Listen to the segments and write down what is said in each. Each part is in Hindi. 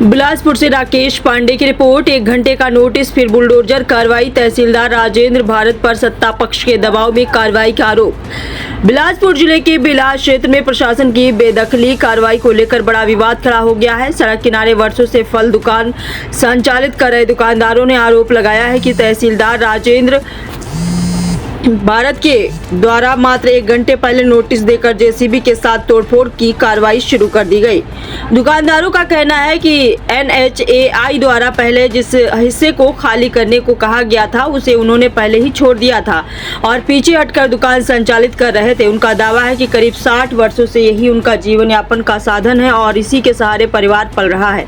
बिलासपुर से राकेश पांडे की रिपोर्ट। 1 घंटे का नोटिस फिर बुलडोजर कार्रवाई। तहसीलदार राजेंद्र भारत पर सत्ता पक्ष के दबाव में कार्रवाई का आरोप। बिलासपुर जिले के बिलास क्षेत्र में प्रशासन की बेदखली कार्रवाई को लेकर बड़ा विवाद खड़ा हो गया है। सड़क किनारे वर्षों से फल दुकान संचालित कर रहे दुकानदारों ने आरोप लगाया है कि तहसीलदार राजेंद्र भारत के द्वारा मात्र 1 घंटे पहले नोटिस देकर जेसीबी के साथ तोड़फोड़ की कार्रवाई शुरू कर दी गई। दुकानदारों का कहना है कि NHAI द्वारा पहले जिस हिस्से को खाली करने को कहा गया था उसे उन्होंने पहले ही छोड़ दिया था और पीछे हटकर दुकान संचालित कर रहे थे। उनका दावा है कि करीब 60 वर्षों से यही उनका जीवन यापन का साधन है और इसी के सहारे परिवार पल रहा है।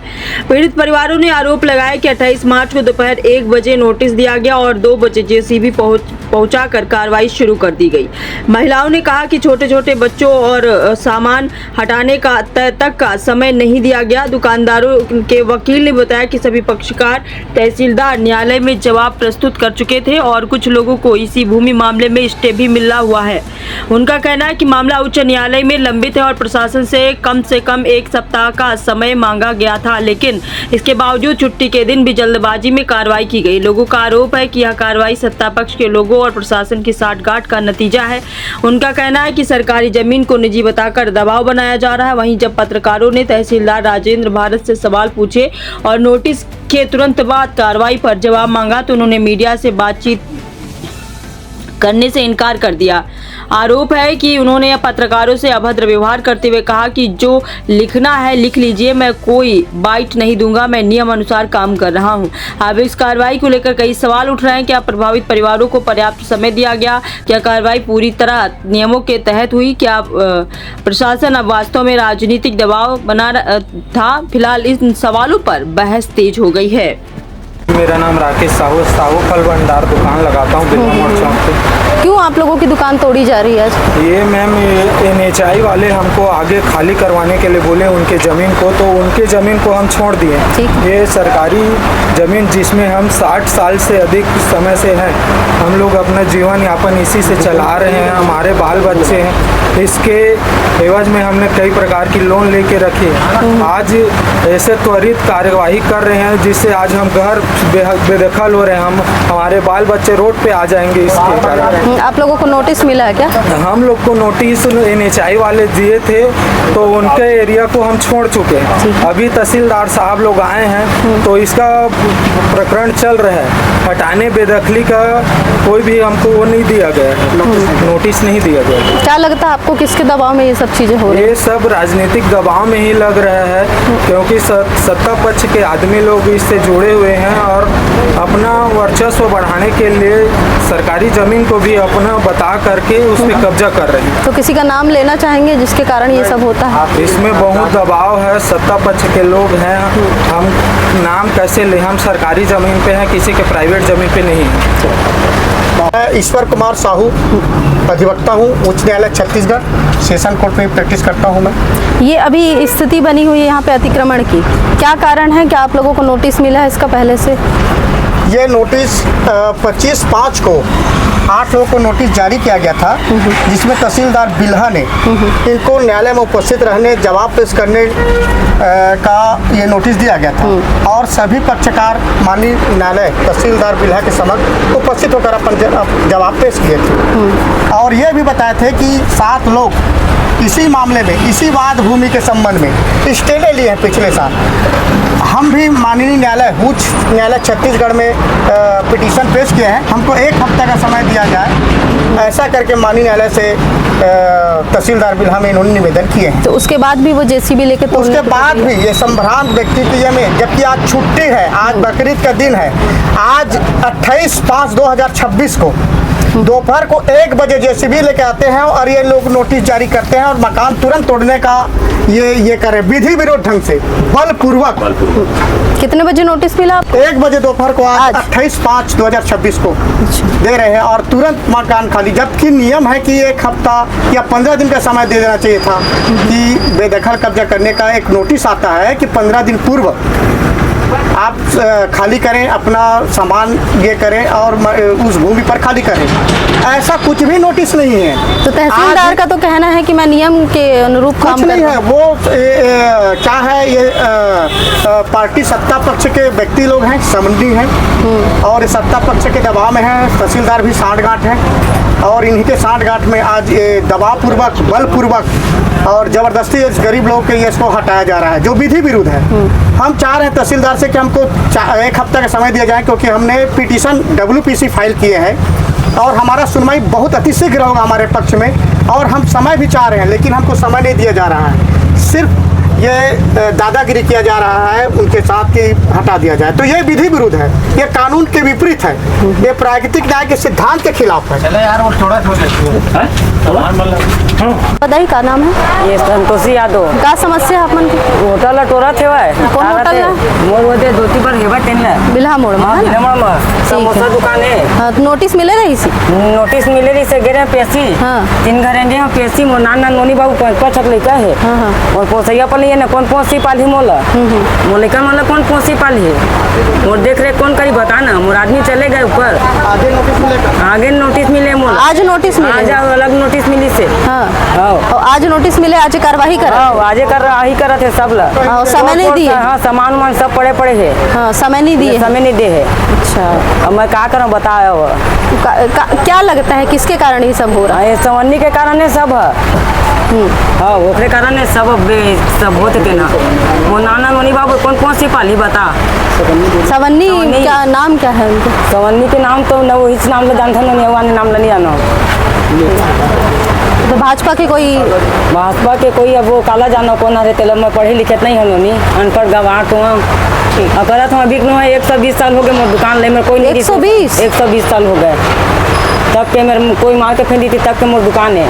पीड़ित परिवारों ने आरोप लगाया कि 28 मार्च को दोपहर 1 बजे नोटिस दिया गया और 2 बजे जेसीबी पहुंचाकर कार्रवाई शुरू कर दी गई। महिलाओं ने कहा कि छोटे छोटे बच्चों और सामान हटाने का तक का समय नहीं दिया गया। दुकानदारों के वकील ने बताया कि सभी पक्षकार तहसीलदार न्यायालय में जवाब प्रस्तुत कर चुके थे और कुछ लोगों को इसी भूमि मामले में स्टे भी मिला हुआ है। उनका कहना है कि मामला उच्च न्यायालय में लंबित है और प्रशासन से कम 1 सप्ताह का समय मांगा गया था, लेकिन इसके बावजूद छुट्टी के दिन भी जल्दबाजी में कार्रवाई की गई। लोगों का आरोप है कि यह कार्रवाई सत्ता पक्ष के लोगों और प्रशासन की साठगांठ का नतीजा है। उनका कहना है कि सरकारी जमीन को निजी बताकर दबाव बनाया जा रहा है। वहीं जब पत्रकारों ने तहसीलदार राजेंद्र भारत से सवाल पूछे और नोटिस के तुरंत बाद कार्रवाई पर जवाब मांगा तो उन्होंने मीडिया से बातचीत करने से इनकार कर दिया। आरोप है कि उन्होंने पत्रकारों से अभद्र व्यवहार करते हुए कहा कि जो लिखना है लिख लीजिए, मैं कोई बाइट नहीं दूंगा, मैं नियम अनुसार काम कर रहा हूं। अब इस कार्रवाई को लेकर कई सवाल उठ रहे हैं। क्या प्रभावित परिवारों को पर्याप्त समय दिया गया? क्या कार्रवाई पूरी तरह नियमों के तहत हुई? क्या प्रशासन अब वास्तव में राजनीतिक दबाव बना था? फिलहाल इन सवालों पर बहस तेज हो गई है। मेरा नाम राकेश साहू फल भंडार दुकान लगाता हूँ बिल्ला मोड़ चौक पे। क्यों आप लोगों की दुकान तोड़ी जा रही है आज? ये मैम NHAI वाले हमको आगे खाली करवाने के लिए बोले उनके ज़मीन को, तो उनके ज़मीन को हम छोड़ दिए। ये सरकारी ज़मीन जिसमें हम 60 साल से अधिक समय से हैं, हम लोग अपना जीवन यापन इसी से चला रहे हैं, हमारे बाल बच्चे हैं। इसके एवज में हमने कई प्रकार की लोन लेके रखे। आज ऐसे त्वरित कार्यवाही कर रहे हैं जिससे आज हम घर बेदखल हो रहे हैं। हम हमारे बाल बच्चे रोड पे आ जाएंगे इसके कारण। आप लोगों को नोटिस मिला है क्या? हम लोग को नोटिस NHAI वाले दिए थे तो उनके एरिया को हम छोड़ चुके हैं। अभी तहसीलदार साहब लोग आए हैं तो इसका प्रकरण चल रहा है। हटाने बेदखली का कोई भी हमको वो नहीं दिया गया है, नोटिस नहीं दिया गया। क्या लगता है आपको किसके दबाव में ये सब चीजें हो रही है? ये सब राजनीतिक दबाव में ही लग रहा है, क्योंकि सत्ता पक्ष के आदमी लोग इससे जुड़े हुए हैं और अपना वर्चस्व बढ़ाने के लिए सरकारी जमीन को भी अपना बता करके उस पर कब्जा कर रहे हैं। तो किसी का नाम लेना चाहेंगे जिसके कारण ये सब होता है? इसमें बहुत दबाव है, सत्ता पक्ष के लोग हैं। हम नाम कैसे ले? हम सरकारी जमीन पे हैं, किसी के प्राइवेट जमीन पे नहीं है। मैं ईश्वर कुमार साहू अधिवक्ता हूँ, उच्च न्यायालय छत्तीसगढ़ सेशन कोर्ट में प्रैक्टिस करता हूँ मैं। ये अभी स्थिति बनी हुई है यहाँ पे अतिक्रमण की, क्या कारण है? क्या आप लोगों को नोटिस मिला है इसका पहले से? ये नोटिस 25/5 को 8 लोगों को नोटिस जारी किया गया था, जिसमें तहसीलदार बिल्हा ने इनको न्यायालय में उपस्थित रहने, जवाब पेश करने का ये नोटिस दिया गया था और सभी पक्षकार माननीय न्यायालय तहसीलदार बिल्हा के समक्ष उपस्थित होकर अपन जवाब पेश किए थे और ये भी बताए थे कि 7 लोग इसी मामले में, इसी वाद भूमि के संबंध में स्टे ले लिए हैं पिछले साल। हम भी माननीय न्यायालय उच्च न्यायालय छत्तीसगढ़ में पिटीशन पेश किए हैं, हमको 1 हफ्ते का समय दिया जाए, ऐसा करके माननीय न्यायालय से तहसीलदार बिल्हा में इन्होंने निवेदन किए हैं। तो उसके बाद भी वो जेसीबी लेके उसके बाद भी ये संभ्रांत व्यक्ति में, जबकि आज छुट्टी है, आज बकरीद का दिन है, आज 28/5/2026 को दोपहर को 1 बजे जेसीबी लेके आते हैं और ये लोग नोटिस जारी करते हैं और मकान तुरंत तोड़ने का ये करे विधि विरोध ढंग से बलपूर्वक। कितने बजे नोटिस मिला? 1 बजे दोपहर को आज 28/5/2026 को दे रहे हैं और तुरंत मकान खाली, जबकि नियम है कि 1 हफ्ता या 15 दिन का समय दे देना चाहिए था कि बेदखल कब्जा करने का एक नोटिस आता है कि 15 दिन पूर्व आप खाली करें, अपना सामान ये करें और उस भूमि पर खाली करें। ऐसा कुछ भी नोटिस नहीं है। तो तहसीलदार का तो कहना है कि मैं नियम के अनुरूप काम कुछ नहीं कर है। वो क्या है, ये पार्टी सत्ता पक्ष के व्यक्ति लोग हैं, समन्वय हैं और सत्ता पक्ष के दबाव में है। तहसीलदार भी सांठगांठ है और इन्हीं के सांठगांठ में आज ये दबाव पूर्वक, बलपूर्वक और जबरदस्ती इस गरीब लोग के इसको हटाया जा रहा है, जो विधि विरुद्ध है। हम चाह रहे हैं तहसीलदार से कि हमको 1 हफ्ते का समय दिया जाए, क्योंकि हमने पिटीशन WPC फाइल किए हैं और हमारा सुनवाई बहुत अतिशीघ्र होगा हमारे पक्ष में, और हम समय भी चाह रहे हैं, लेकिन हमको समय नहीं दिया जा रहा है। सिर्फ ये दादागिरी किया जा रहा है उनके साथ कि हटा दिया जाए। तो ये विधि विरुद्ध है, ये कानून के विपरीत है, ये प्राकृतिक न्याय के सिद्धांत के खिलाफ है। बताइए का नाम है? ये संतोषी यादव का समस्या है अपन की? होटल टोरा थे कौन होटल है? मोर होते धोती पर हेबा तेनला बिल्हा मोड़ में है ना? समोसा दुकान है। हाँ, तो नोटिस मिले रही सी? नोटिस मिले रही से गिरे पेशी हाँ। 3 घरेंगे हम पेशी मोर नाना नोनी बाबू 5 छक लइका है हाँ, हाँ। और पोसैया पर लिए ना कौन पोसी पाली मोला मोर लइका मतलब कौन पोसी पाली है मोर देख रे कौन करी बता ना। मोर आदमी चले गए ऊपर, आगे नोटिस मिले मोला। आज नोटिस मिले? आज अलग नोटिस मिली से। हाँ। हाँ और आज नोटिस मिले, आज कार्रवाई करा? हाँ, आजे कर रहा ही करत है सब ला। हाँ, समय नहीं दिए? हाँ, सामान वामान सब पड़े है। हाँ, समय नहीं दिए? समय नहीं दे है। अच्छा। अब मैं क्या करूँ बताया वो। क्या लगता है किसके कारण ये सब हो रहा है? ये सवन्नी के कारण है सब है। हाँ, ओकरे कारण है सब होते थे ना। वो नाना नोनी बाबू कौन सी पाली बता। सवन्नी क्या नाम क्या है उनका? सवन्नी के नाम तो न इस नाम ले जानता नहीं, हुआ नाम ले नहीं आना। तो भाजपा के कोई अब वो काला जाना कौन आ रहे तेल में पढ़े लिखे नहीं हम लोग अनपढ़ गवार तो हम करत हम अभी 120 साल हो गए मोर दुकान ले में कोई नहीं। 120 साल हो गए तब के मेरे कोई मार के फेंदी थी तब के मोर दुकान है।